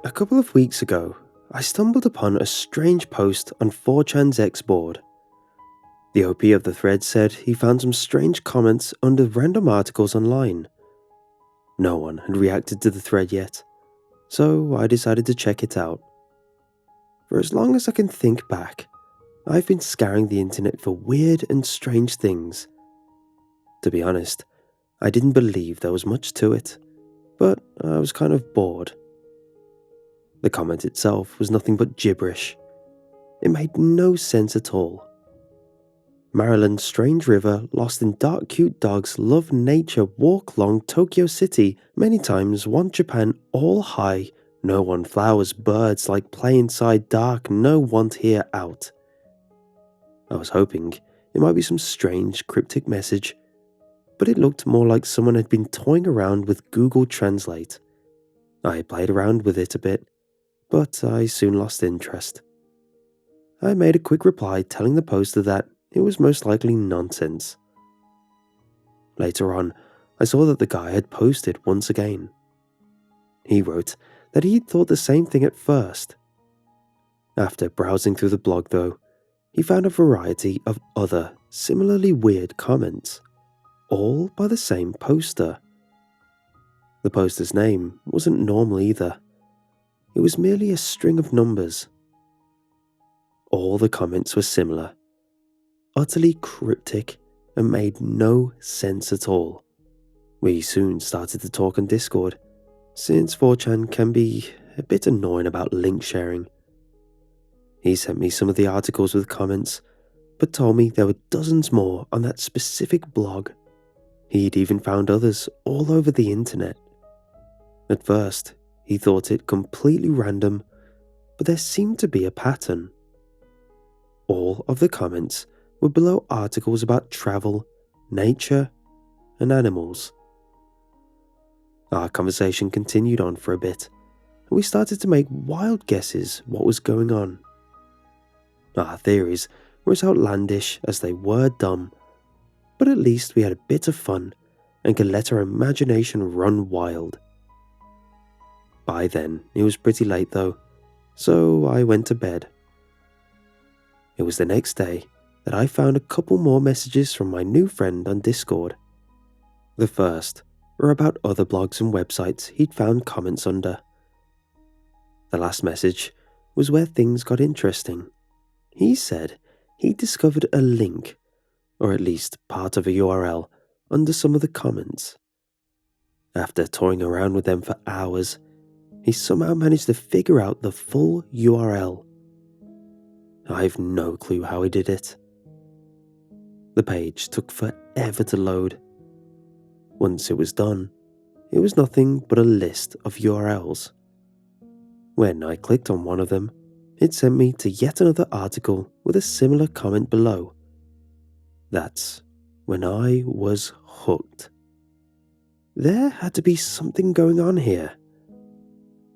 A couple of weeks ago, I stumbled upon a strange post on 4chan's X board. The OP of the thread said he found some strange comments under random articles online. No one had reacted to the thread yet, so I decided to check it out. For as long as I can think back, I've been scouring the internet for weird and strange things. To be honest, I didn't believe there was much to it, but I was kind of bored. The comment itself was nothing but gibberish. It made no sense at all. Maryland's strange river lost in dark cute dogs love nature walk long Tokyo City many times want Japan all high no one flowers birds like play inside dark no want here out. I was hoping it might be some strange cryptic message, but it looked more like someone had been toying around with Google Translate. I played around with it a bit, but I soon lost interest. I made a quick reply telling the poster that it was most likely nonsense. Later on, I saw that the guy had posted once again. He wrote that he'd thought the same thing at first. After browsing through the blog though, he found a variety of other similarly weird comments, all by the same poster. The poster's name wasn't normal either. It was merely a string of numbers. All the comments were similar, utterly cryptic, and made no sense at all. We soon started to talk on Discord, since 4chan can be a bit annoying about link sharing. He sent me some of the articles with comments, but told me there were dozens more on that specific blog. He'd even found others all over the internet. At first, he thought it completely random, but there seemed to be a pattern. All of the comments were below articles about travel, nature, and animals. Our conversation continued on for a bit, and we started to make wild guesses what was going on. Our theories were as outlandish as they were dumb, but at least we had a bit of fun and could let our imagination run wild. By then, it was pretty late though, so I went to bed. It was the next day that I found a couple more messages from my new friend on Discord. The first were about other blogs and websites he'd found comments under. The last message was where things got interesting. He said he discovered a link, or at least part of a URL, under some of the comments. After toying around with them for hours, he somehow managed to figure out the full URL. I've no clue how he did it. The page took forever to load. Once it was done, it was nothing but a list of URLs. When I clicked on one of them, it sent me to yet another article with a similar comment below. That's when I was hooked. There had to be something going on here.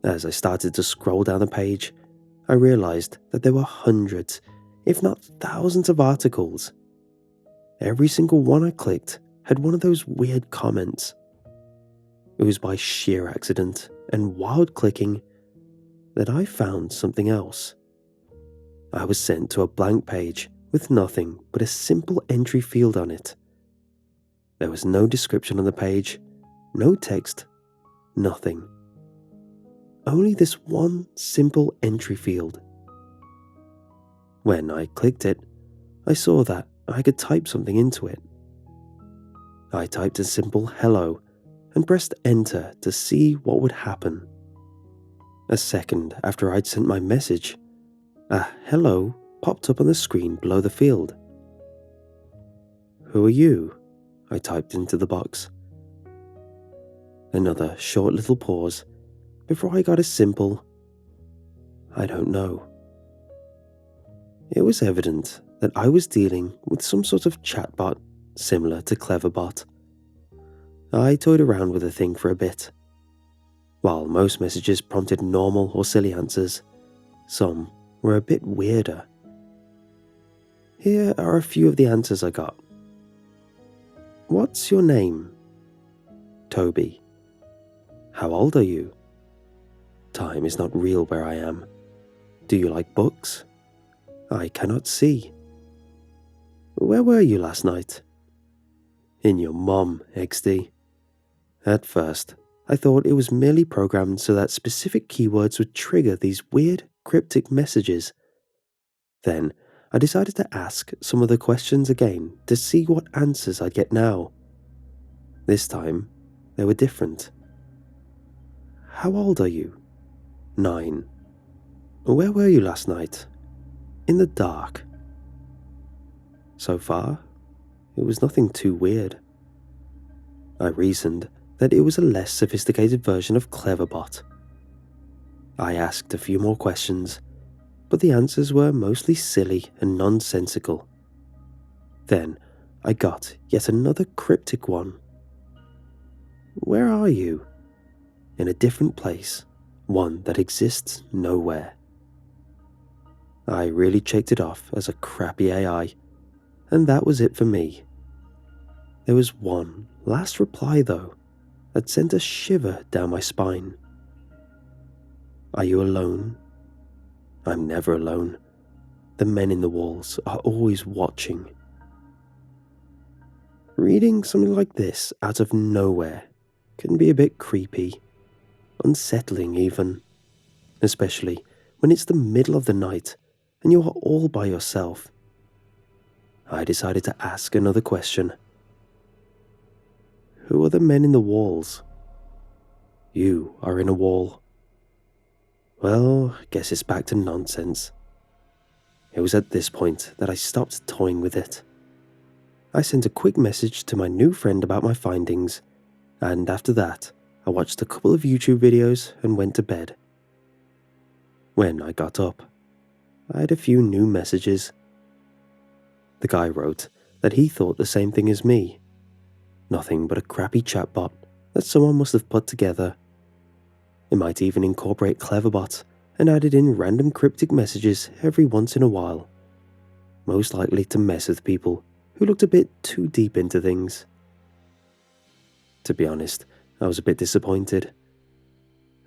As I started to scroll down the page, I realized that there were hundreds, if not thousands of articles. Every single one I clicked had one of those weird comments. It was by sheer accident and wild clicking that I found something else. I was sent to a blank page with nothing but a simple entry field on it. There was no description on the page, no text, nothing. Only this one simple entry field. When I clicked it, I saw that I could type something into it. I typed a simple hello and pressed enter to see what would happen. A second after I'd sent my message, a hello popped up on the screen below the field. "Who are you?" I typed into the box. Another short little pause before I got a simple, "I don't know." It was evident that I was dealing with some sort of chatbot similar to Cleverbot. I toyed around with the thing for a bit. While most messages prompted normal or silly answers, some were a bit weirder. Here are a few of the answers I got. "What's your name?" "Toby." "How old are you?" Time is not real where I am. Do you like books? I cannot see. Where were you last night? In your mom, XD. At first, I thought it was merely programmed so that specific keywords would trigger these weird, cryptic messages. Then, I decided to ask some of the questions again to see what answers I'd get now. This time, they were different. How old are you? 9. Where were you last night? In the dark. So far, it was nothing too weird. I reasoned that it was a less sophisticated version of Cleverbot. I asked a few more questions, but the answers were mostly silly and nonsensical. Then I got yet another cryptic one. Where are you? In a different place, one that exists nowhere. I really checked it off as a crappy AI, and that was it for me. There was one last reply though, that sent a shiver down my spine. Are you alone? I'm never alone. The men in the walls are always watching. Reading something like this out of nowhere can be a bit creepy, unsettling even, especially when it's the middle of the night and you are all by yourself. I decided to ask another question. Who are the men in the walls? You are in a wall. Well, guess it's back to nonsense. It was at this point that I stopped toying with it. I sent a quick message to my new friend about my findings, and after that, I watched a couple of YouTube videos and went to bed. When I got up, I had a few new messages. The guy wrote that he thought the same thing as me. Nothing but a crappy chatbot that someone must have put together. It might even incorporate Cleverbot and added in random cryptic messages every once in a while, most likely to mess with people who looked a bit too deep into things. To be honest, I was a bit disappointed.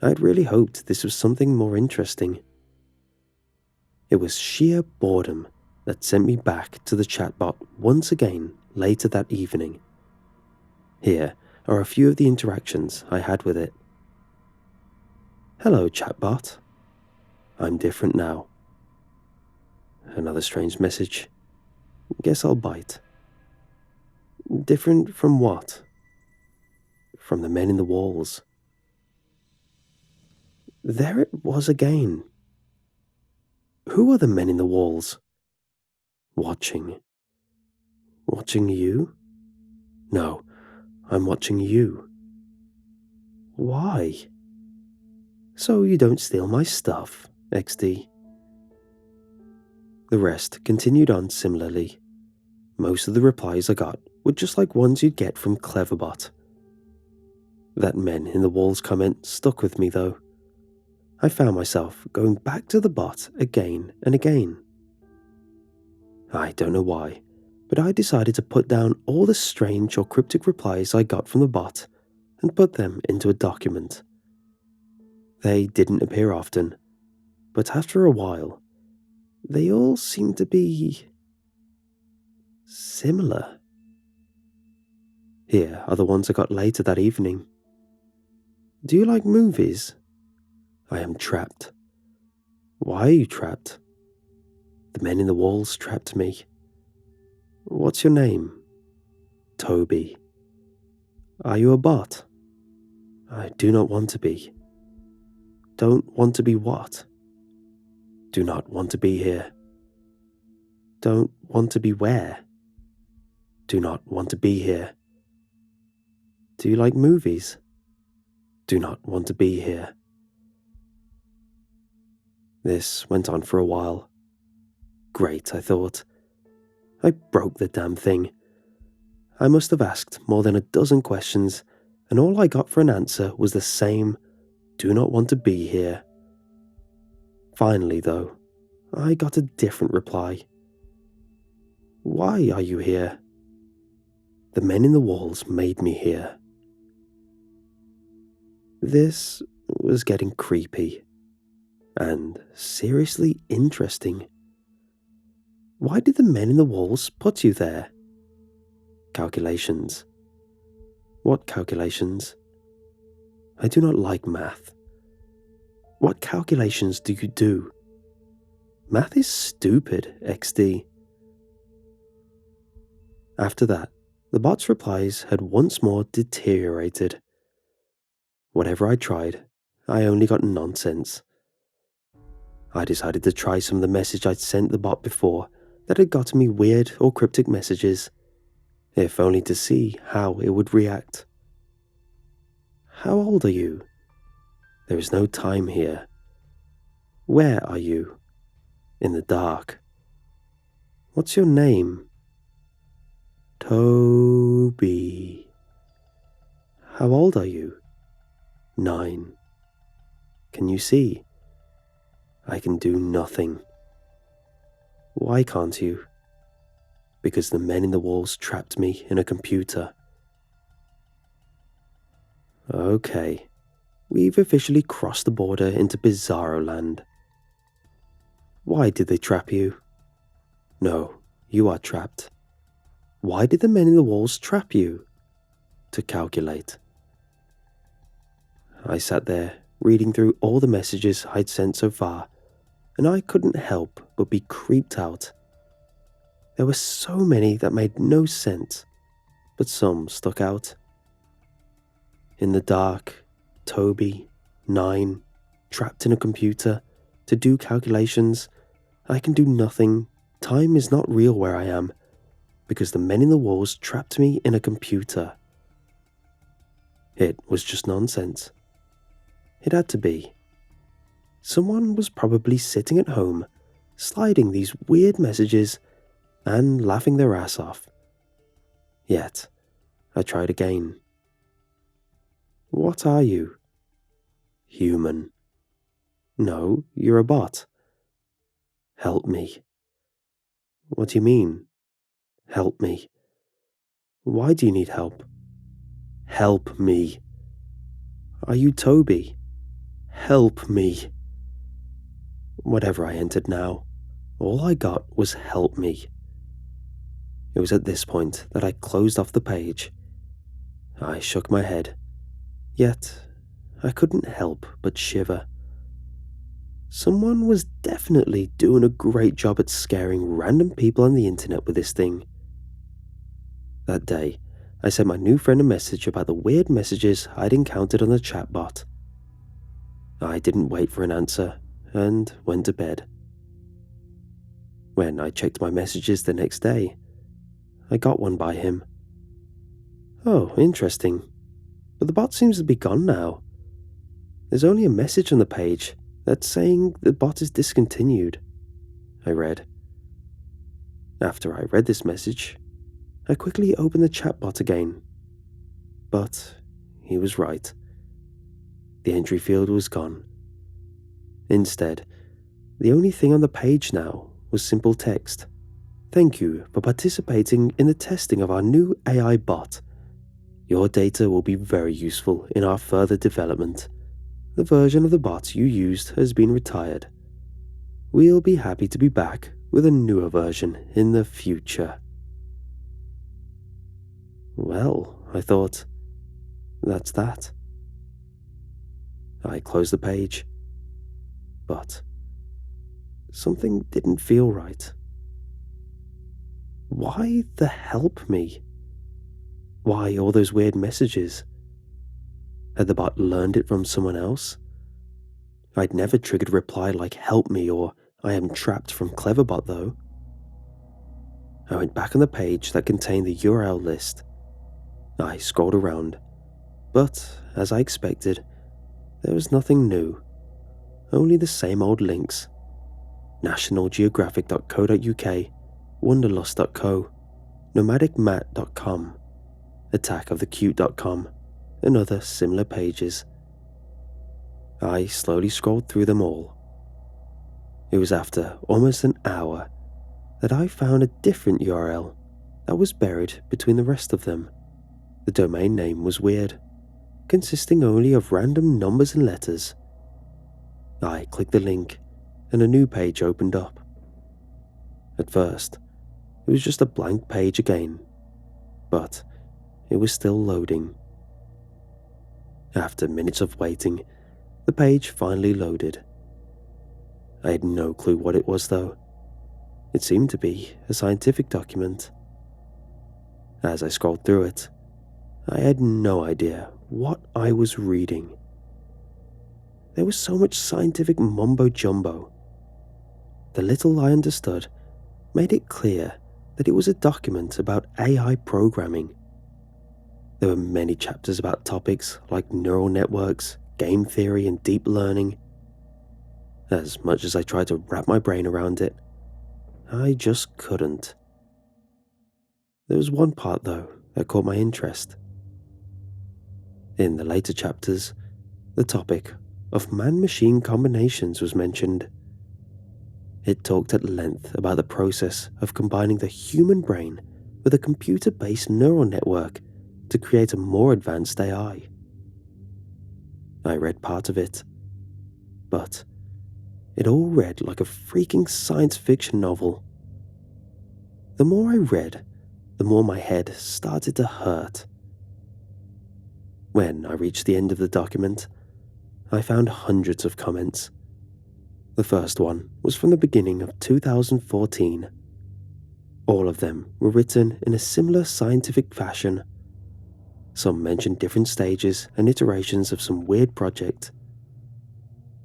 I'd really hoped this was something more interesting. It was sheer boredom that sent me back to the chatbot once again later that evening. Here are a few of the interactions I had with it. Hello, chatbot. I'm different now. Another strange message. Guess I'll bite. Different from what? From the men in the walls. There it was again. Who are the men in the walls? Watching. Watching you? No, I'm watching you. Why? So you don't steal my stuff, XD. The rest continued on similarly. Most of the replies I got were just like ones you'd get from Cleverbot. That men in the walls comment stuck with me though. I found myself going back to the bot again and again. I don't know why, but I decided to put down all the strange or cryptic replies I got from the bot and put them into a document. They didn't appear often, but after a while, they all seemed to be similar. Here are the ones I got later that evening. Do you like movies? I am trapped. Why are you trapped? The men in the walls trapped me. What's your name? Toby. Are you a bot? I do not want to be. Don't want to be what? Do not want to be here. Don't want to be where? Do not want to be here. Do you like movies? Do not want to be here. This went on for a while. Great, I thought. I broke the damn thing. I must have asked more than a dozen questions, and all I got for an answer was the same, do not want to be here. Finally, though, I got a different reply. Why are you here? The men in the walls made me here. This was getting creepy. and seriously interesting. Why did the men in the walls put you there? Calculations. What calculations? I do not like math. What calculations do you do? Math is stupid, XD. After that, the bot's replies had once more deteriorated. Whatever I tried, I only got nonsense. I decided to try some of the message I'd sent the bot before that had gotten me weird or cryptic messages, if only to see how it would react. How old are you? There is no time here. Where are you? In the dark. What's your name? Toby. How old are you? 9. Can you see? I can do nothing. Why can't you? Because the men in the walls trapped me in a computer. Okay, we've officially crossed the border into Bizarro Land. Why did they trap you? No, you are trapped. Why did the men in the walls trap you? To calculate. I sat there, reading through all the messages I'd sent so far, and I couldn't help but be creeped out. There were so many that made no sense, but some stuck out. In the dark, Toby, 9, trapped in a computer, to do calculations. I can do nothing. Time is not real where I am, because the men in the walls trapped me in a computer. It was just nonsense. It had to be. Someone was probably sitting at home, sliding these weird messages and laughing their ass off. Yet, I tried again. What are you? Human. No, you're a bot. Help me. What do you mean? Help me. Why do you need help? Help me. Are you Toby? Help me. Whatever I entered now, all I got was help me. It was at this point that I closed off the page. I shook my head, yet I couldn't help but shiver. Someone was definitely doing a great job at scaring random people on the internet with this thing. That day, I sent my new friend a message about the weird messages I'd encountered on the chatbot. I didn't wait for an answer and went to bed. When I checked my messages the next day, I got one by him. Oh, interesting. But the bot seems to be gone now. There's only a message on the page that's saying the bot is discontinued, I read. After I read this message, I quickly opened the chatbot again. But he was right. The entry field was gone. Instead, the only thing on the page now was simple text. Thank you for participating in the testing of our new AI bot. Your data will be very useful in our further development. The version of the bot you used has been retired. We'll be happy to be back with a newer version in the future. Well, I thought, that's that. I closed the page, but something didn't feel right. Why the help me? Why all those weird messages? Had the bot learned it from someone else? I'd never triggered a reply like help me or I am trapped from Cleverbot though. I went back on the page that contained the URL list. I scrolled around, but as I expected, there was nothing new. Only the same old links. nationalgeographic.co.uk, wanderlust.co, nomadicmat.com, attackofthecute.com, and other similar pages. I slowly scrolled through them all. It was after almost an hour that I found a different URL that was buried between the rest of them. The domain name was weird, consisting only of random numbers and letters. I clicked the link and a new page opened up. At first, it was just a blank page again, but it was still loading. After minutes of waiting, the page finally loaded. I had no clue what it was though. It seemed to be a scientific document. As I scrolled through it, I had no idea what I was reading. There was so much scientific mumbo-jumbo. The little I understood made it clear that it was a document about AI programming. There were many chapters about topics like neural networks, game theory, and deep learning. As much as I tried to wrap my brain around it, I just couldn't. There was one part, though, that caught my interest. In the later chapters, the topic of man-machine combinations was mentioned. It talked at length about the process of combining the human brain with a computer-based neural network to create a more advanced AI. I read part of it, but it all read like a freaking science fiction novel. The more I read, the more my head started to hurt. When I reached the end of the document, I found hundreds of comments. The first one was from the beginning of 2014. All of them were written in a similar scientific fashion. Some mentioned different stages and iterations of some weird project.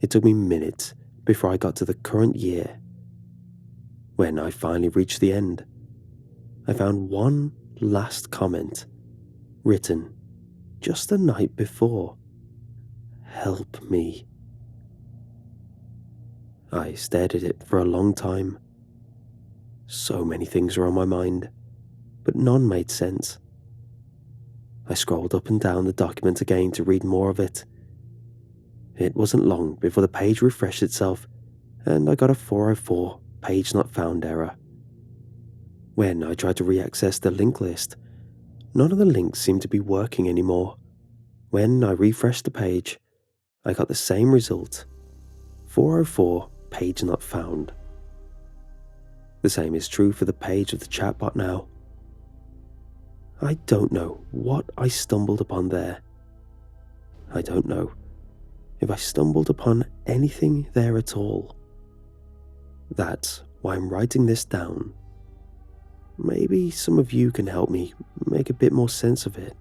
It took me minutes before I got to the current year. When I finally reached the end, I found one last comment, written just the night before. Help me. I stared at it for a long time. So many things were on my mind, but none made sense. I scrolled up and down the document again to read more of it. It wasn't long before the page refreshed itself, and I got a 404 page not found error. When I tried to re-access the link list, none of the links seemed to be working anymore. When I refreshed the page, I got the same result, 404 page not found. The same is true for the page of the chatbot now. I don't know what I stumbled upon there. I don't know if I stumbled upon anything there at all. That's why I'm writing this down. Maybe some of you can help me make a bit more sense of it.